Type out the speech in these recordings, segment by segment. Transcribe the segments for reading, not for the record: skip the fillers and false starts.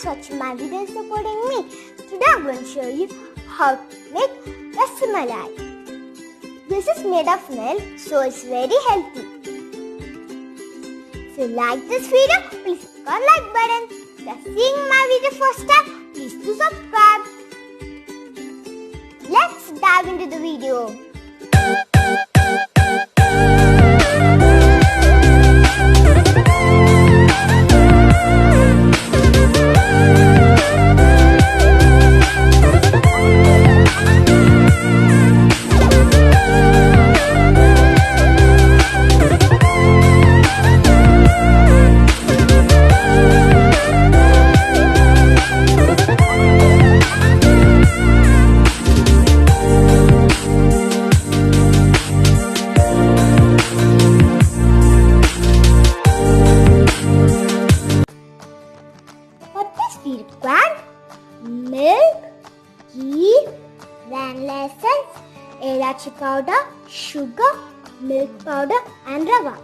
Thanks for watching my video and supporting me. Today I'm going to show you how to make rossomalai. This is made of milk, so it's very healthy. If you like this video, please click on like button. If you are seeing my video first time, please do subscribe. Let's dive into the video. We require milk, ghee, vanilla essence, Ealichi powder, sugar, milk powder and rava.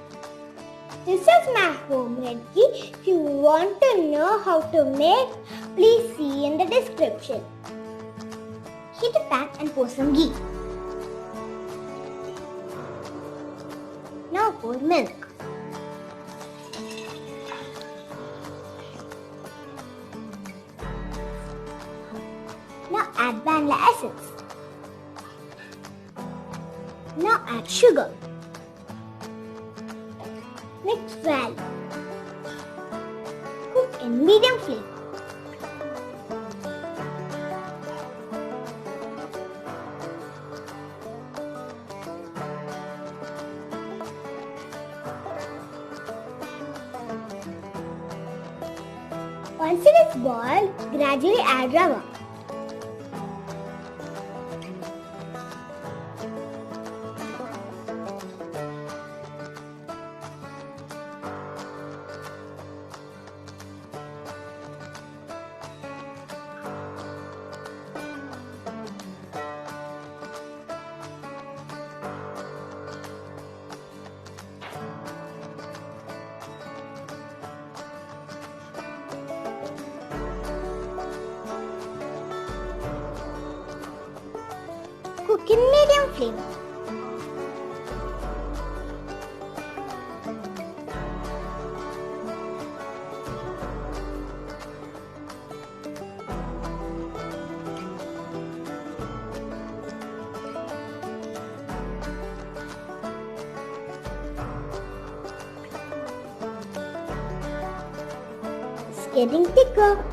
This is my homemade ghee. If you want to know how to make, please see in the description. Heat a pan and pour some ghee. Now pour milk. Now add vanilla essence. Now add sugar. Mix well. Cook in medium flame. Once it is boiled, gradually add rava. Cook in medium flame. It's getting thicker.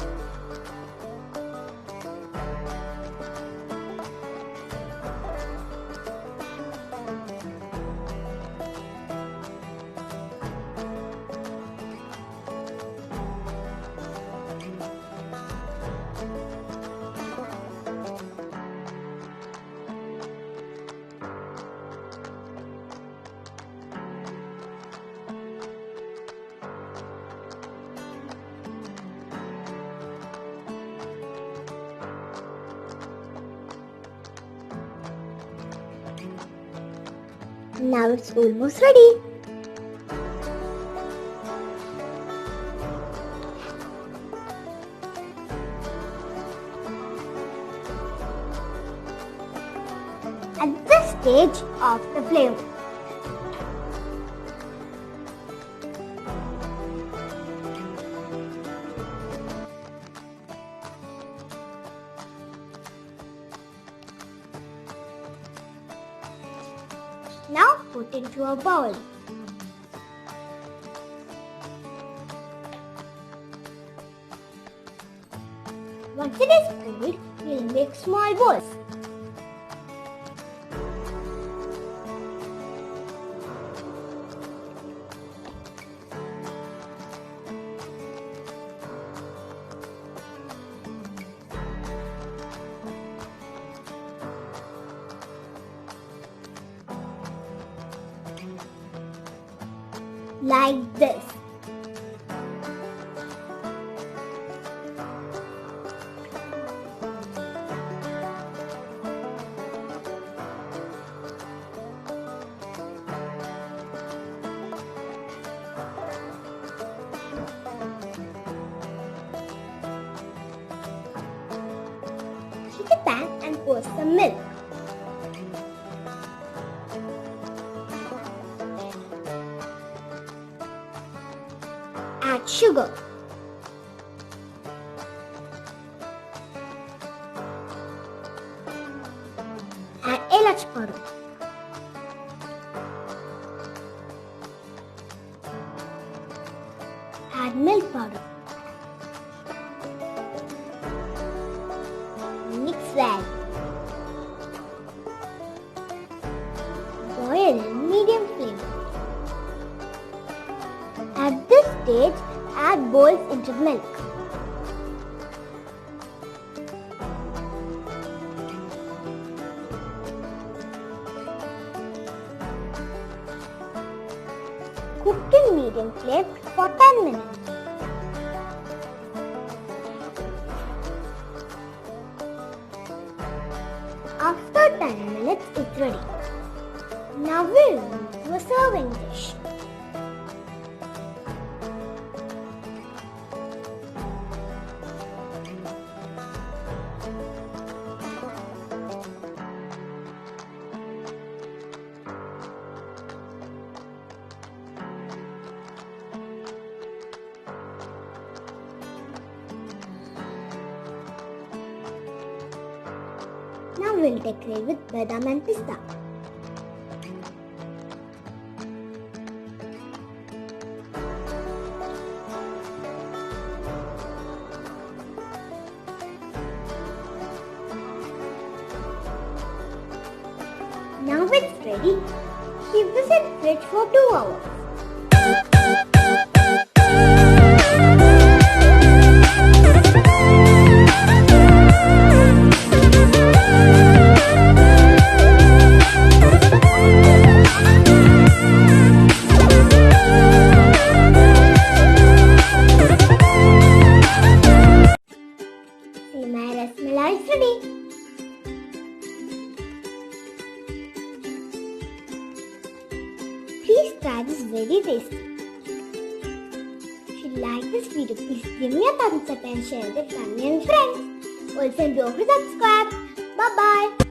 Now it's almost ready. At this stage, off the flame. Now put into a bowl. Once it is cooled, we'll make small balls. Like this. pour some milk. Add sugar. Add Ealichi powder. Add milk powder. Mix well. Boil in medium flame. At this stage, add boils into the milk. Cook in medium flame for 10 minutes. After 10 minutes, it's ready. Now we'll move to a serving dish. Now we'll decorate with badam and pista. Now it's ready. Keep this in fridge for 2 hours. See, my rasmalai is ready. Please try this very tasty. If you like this video, please give me a thumbs up and share with family and friends. Also don't forget to subscribe. Bye bye.